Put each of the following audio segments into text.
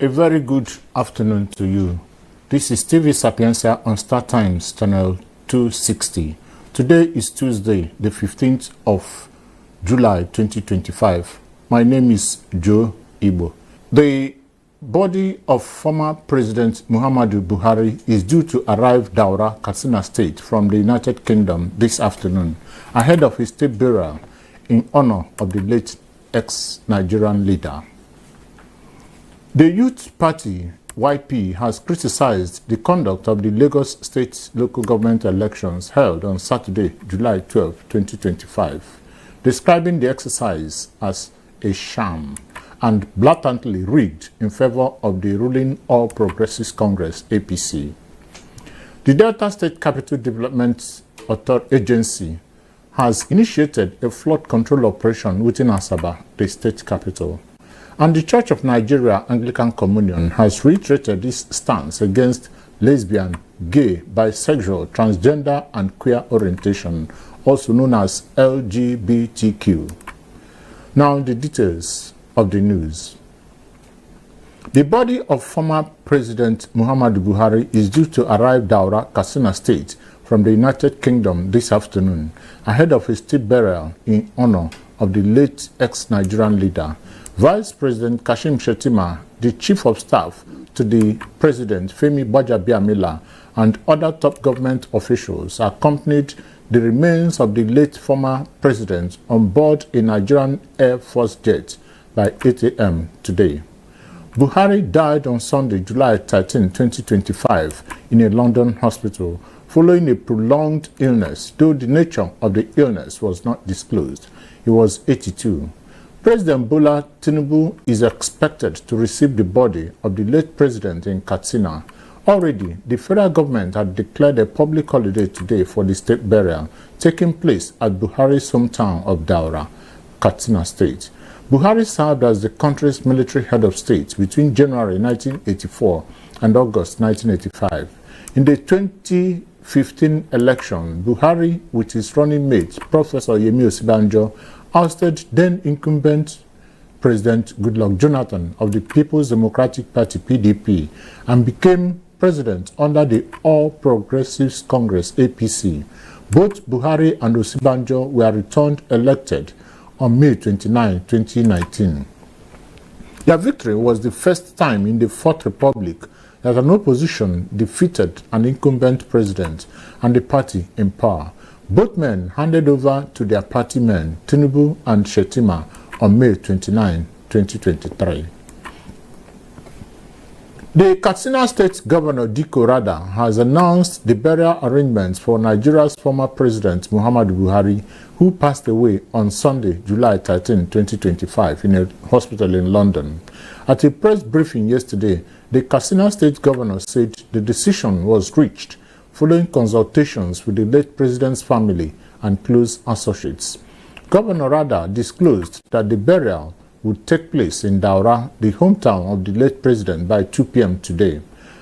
A very good afternoon to you. This is TV Sapienza on Star Times channel 260. Today is Tuesday, the 15th of July 2025. My name is Joe Igbo. The body of former President Muhammadu Buhari is due to arrive Daura, Katsina State from the United Kingdom this afternoon, ahead of his state burial in honor of the late ex-Nigerian leader. The Youth Party, YP, has criticized the conduct of the Lagos State local government elections held on Saturday, July 12, 2025, describing the exercise as a sham and blatantly rigged in favor of the ruling All Progressives Congress, APC. The Delta State Capital Development Agency has initiated a flood control operation within Asaba, the state capital. And the Church of Nigeria Anglican Communion has reiterated its stance against lesbian, gay, bisexual, transgender, and queer orientation, also known as LGBTQ. Now the details of the news. The body of former President Muhammadu Buhari is due to arrive Daura, Katsina State from the United Kingdom this afternoon, ahead of his state burial in honor of the late ex-Nigerian leader. Vice President Kashim Shettima, the Chief of Staff to the President Femi Gbajabiamila, and other top government officials accompanied the remains of the late former president on board a Nigerian Air Force jet by 8 a.m. today. Buhari died on Sunday, July 13, 2025, in a London hospital following a prolonged illness, though the nature of the illness was not disclosed. He was 82. President Bola Tinubu is expected to receive the body of the late president in Katsina. Already, the federal government had declared a public holiday today for the state burial, taking place at Buhari's hometown of Daura, Katsina State. Buhari served as the country's military head of state between January 1984 and August 1985. In the 2015 election, Buhari, with his running mate, Professor Yemi Osinbajo, ousted then-incumbent President Goodluck Jonathan of the People's Democratic Party, PDP, and became president under the All Progressives Congress, APC. Both Buhari and Osinbajo were returned elected on May 29, 2019. Their victory was the first time in the Fourth Republic that an opposition defeated an incumbent president and the party in power. Both men handed over to their party men, Tinubu and Shettima, on May 29, 2023. The Katsina State Governor Diko Rada has announced the burial arrangements for Nigeria's former President Muhammadu Buhari, who passed away on Sunday, July 13, 2025, in a hospital in London. At a press briefing yesterday, the Katsina State Governor said the decision was reached following consultations with the late president's family and close associates. Governor Rada disclosed that the burial would take place in Daura, the hometown of the late president, by 2 p.m. today.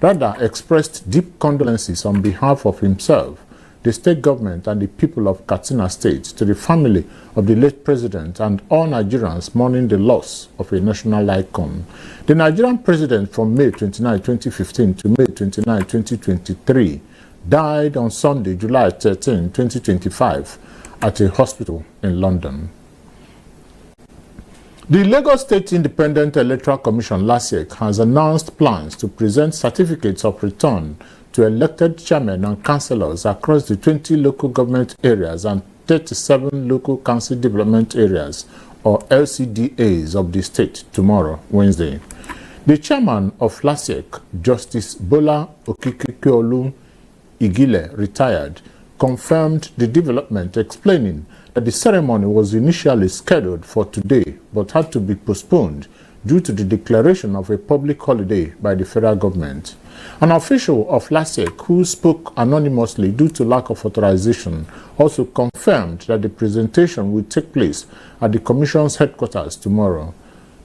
Rada expressed deep condolences on behalf of himself, the state government, and the people of Katsina State to the family of the late president and all Nigerians mourning the loss of a national icon. The Nigerian president from May 29, 2015 to May 29, 2023 died on Sunday, July 13, 2025, at a hospital in London. The Lagos State Independent Electoral Commission, LASEC, has announced plans to present certificates of return to elected chairmen and councillors across the 20 local government areas and 37 local council development areas, or LCDAs, of the state tomorrow, Wednesday. The chairman of LASEC, Justice Bola Okikekeolu Igile, retired, confirmed the development, explaining that the ceremony was initially scheduled for today but had to be postponed due to the declaration of a public holiday by the federal government. An official of LASEC, who spoke anonymously due to lack of authorization, also confirmed that the presentation will take place at the Commission's headquarters tomorrow.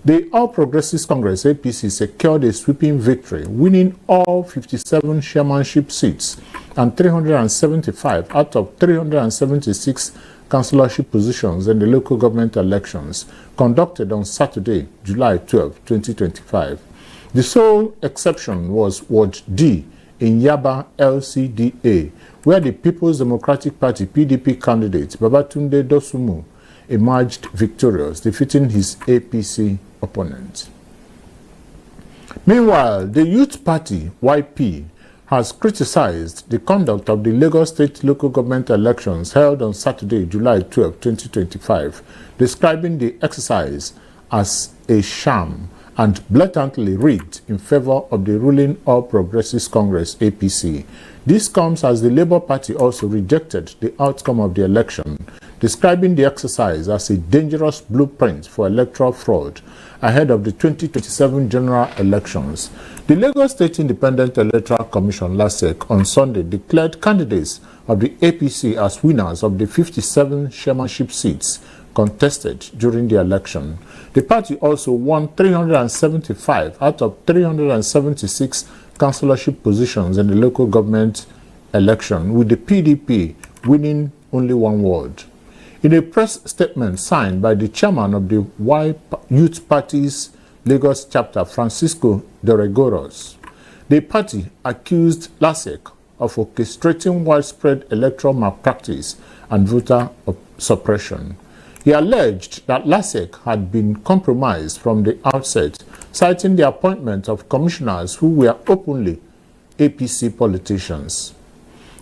The All Progressives Congress, APC, secured a sweeping victory, winning all 57 chairmanship seats and 375 out of 376 councillorship positions in the local government elections conducted on Saturday, July 12, 2025. The sole exception was Ward D in Yaba LCDA, where the People's Democratic Party PDP candidate Babatunde Dosumu emerged victorious, defeating his APC opponent. Meanwhile, the Youth Party YP has criticized the conduct of the Lagos State local government elections held on Saturday, July 12, 2025, describing the exercise as a sham and blatantly rigged in favor of the ruling All Progressives Congress APC. This comes as the Labour Party also rejected the outcome of the election, describing the exercise as a dangerous blueprint for electoral fraud ahead of the 2027 general elections. The Lagos State Independent Electoral Commission LASEC on Sunday declared candidates of the APC as winners of the 57 chairmanship seats contested during the election. The party also won 375 out of 376 councillorship positions in the local government election, with the PDP winning only one ward. In a press statement signed by the chairman of the Youth Party's Lagos chapter, Francisco Doregoros, the party accused LASEC of orchestrating widespread electoral malpractice and voter suppression. He alleged that LASEC had been compromised from the outset, citing the appointment of commissioners who were openly APC politicians.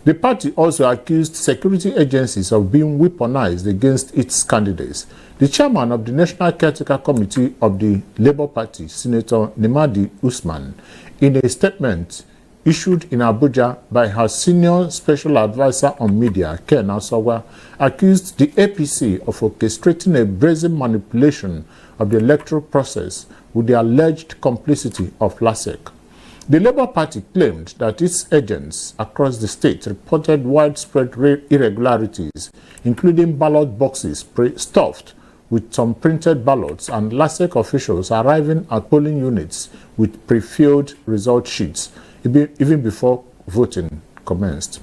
The party also accused security agencies of being weaponized against its candidates. The chairman of the National Caretaker Committee of the Labour Party, Senator Nemadi Usman, in a statement issued in Abuja by her senior special advisor on media, Ken Asawa, accused the APC of orchestrating a brazen manipulation of the electoral process with the alleged complicity of LASEC. The Labour Party claimed that its agents across the state reported widespread irregularities, including ballot boxes stuffed with some printed ballots, and LASEC officials arriving at polling units with pre-filled result sheets even before voting commenced.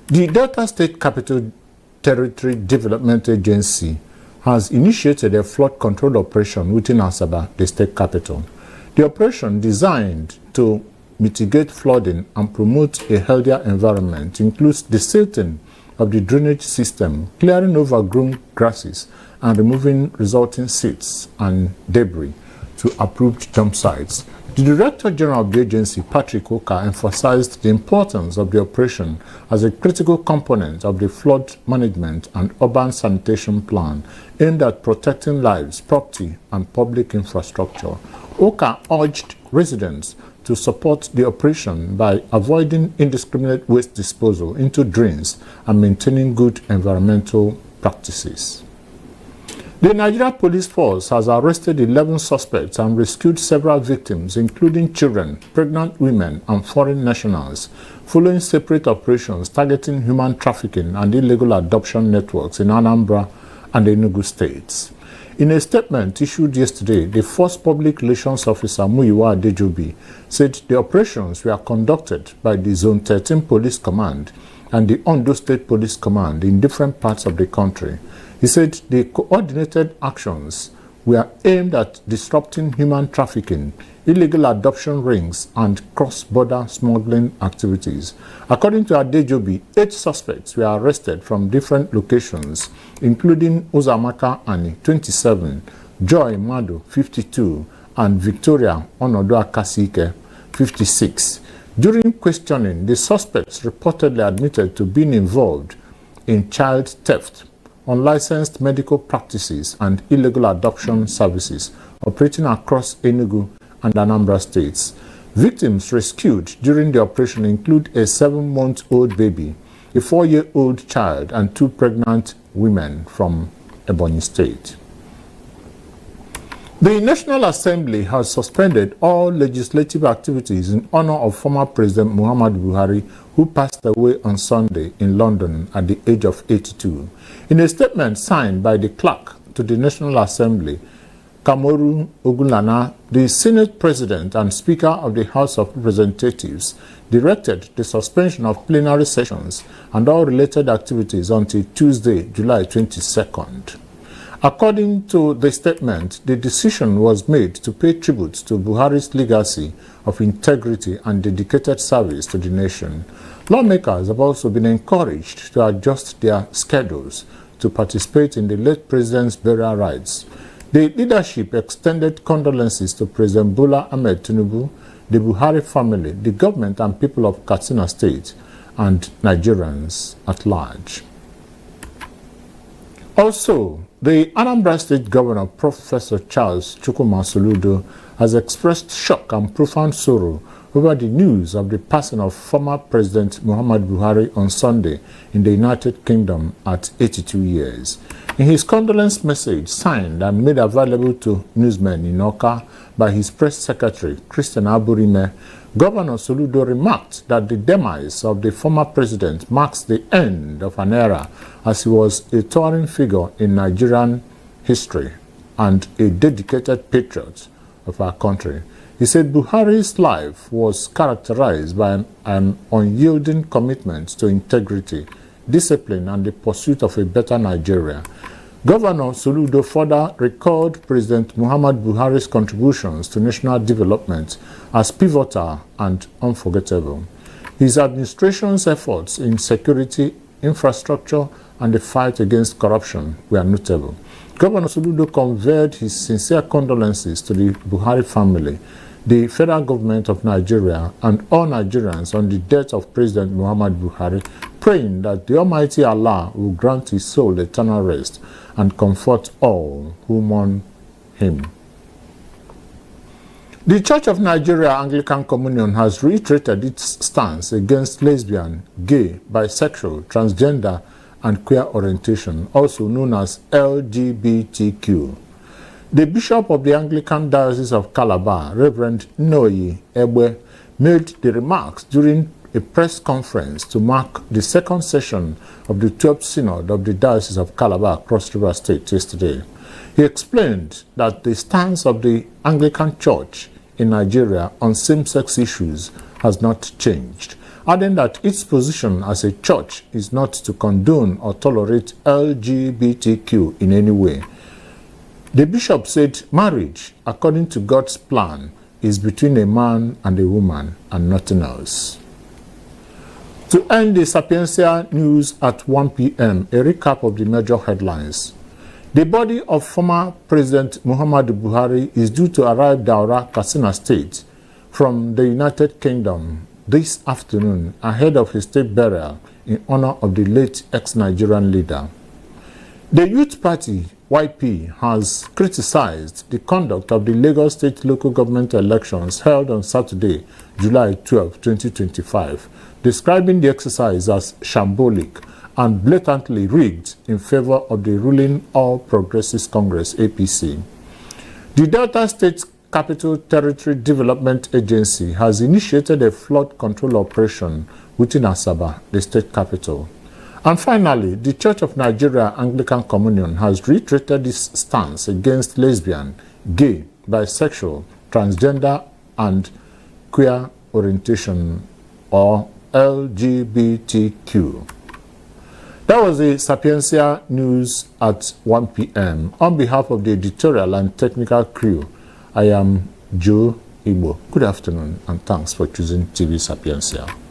The Delta State Capital Territory Development Agency has initiated a flood control operation within Asaba, the state capital. The operation, designed to mitigate flooding and promote a healthier environment, includes desilting of the drainage system, clearing overgrown grasses, and removing resulting seeds and debris to approved dump sites. The Director General of the agency, Patrick Oka, emphasized the importance of the operation as a critical component of the flood management and urban sanitation plan aimed at protecting lives, property, and public infrastructure. Oka urged residents to support the operation by avoiding indiscriminate waste disposal into drains and maintaining good environmental practices. The Nigerian police force has arrested 11 suspects and rescued several victims, including children, pregnant women, and foreign nationals, following separate operations targeting human trafficking and illegal adoption networks in Anambra and Enugu states. In a statement issued yesterday, the Force Public Relations Officer Muyiwa Adejobi said the operations were conducted by the Zone 13 Police Command and the Ondo State Police Command in different parts of the country. He said the coordinated actions were aimed at disrupting human trafficking, illegal adoption rings, and cross-border smuggling activities. According to Adejobi, 8 suspects were arrested from different locations, including Uzamaka Ani, 27, Joy Mado, 52, and Victoria Onodoa Kasike, 56. During questioning, the suspects reportedly admitted to being involved in child theft, unlicensed medical practices, and illegal adoption services operating across Enugu and Anambra states. Victims rescued during the operation include a 7-month-old baby, a 4-year-old child, and 2 pregnant women from Ebonyi State. The National Assembly has suspended all legislative activities in honor of former President Muhammadu Buhari, who passed away on Sunday in London at the age of 82. In a statement signed by the clerk to the National Assembly, Kamoru Ogunlana, the Senate President and Speaker of the House of Representatives, directed the suspension of plenary sessions and all related activities until Tuesday, July 22nd. According to the statement, the decision was made to pay tribute to Buhari's legacy of integrity and dedicated service to the nation. Lawmakers have also been encouraged to adjust their schedules to participate in the late president's burial rites. The leadership extended condolences to President Bola Ahmed Tinubu, the Buhari family, the government and people of Katsina State, and Nigerians at large. Also, the Anambra State Governor, Professor Charles Chukwuma Soludo, has expressed shock and profound sorrow over the news of the passing of former President Muhammadu Buhari on Sunday in the United Kingdom at 82 years. In his condolence message, signed and made available to newsmen in Oka by his press secretary, Christian Aburime, Governor Soludo remarked that the demise of the former president marks the end of an era, as he was a towering figure in Nigerian history and a dedicated patriot of our country. He said Buhari's life was characterized by an unyielding commitment to integrity, discipline, and the pursuit of a better Nigeria. Governor Soludo further recalled President Muhammadu Buhari's contributions to national development as pivotal and unforgettable. His administration's efforts in security, infrastructure, and the fight against corruption were notable. Governor Soludo conveyed his sincere condolences to the Buhari family, the federal government of Nigeria, and all Nigerians on the death of President Muhammadu Buhari, praying that the Almighty Allah will grant his soul eternal rest and comfort all who mourn him. The Church of Nigeria Anglican Communion has reiterated its stance against lesbian, gay, bisexual, transgender, and queer orientation, also known as LGBTQ. The Bishop of the Anglican Diocese of Calabar, Reverend Noyi Egbe, made the remarks during a press conference to mark the second session of the 12th Synod of the Diocese of Calabar, Cross River State, yesterday. He explained that the stance of the Anglican Church in Nigeria on same-sex issues has not changed, adding that its position as a church is not to condone or tolerate LGBTQ in any way. The bishop said marriage, according to God's plan, is between a man and a woman and nothing else. To end the Sapientia news at 1 p.m., a recap of the major headlines. The body of former President Muhammadu Buhari is due to arrive Daura, Katsina State, from the United Kingdom this afternoon ahead of his state burial in honor of the late ex-Nigerian leader. The Youth Party, YP, has criticized the conduct of the Lagos State local government elections held on Saturday, July 12, 2025, describing the exercise as shambolic and blatantly rigged in favor of the ruling All Progressives Congress, APC. The Delta State Capital Territory Development Agency has initiated a flood control operation within Asaba, the state capital. And finally, the Church of Nigeria Anglican Communion has reiterated its stance against lesbian, gay, bisexual, transgender, and queer orientation, or LGBTQ. That was the Sapientia news at 1 p.m. On behalf of the editorial and technical crew, I am Joe Igbo. Good afternoon and thanks for choosing TV Sapientia.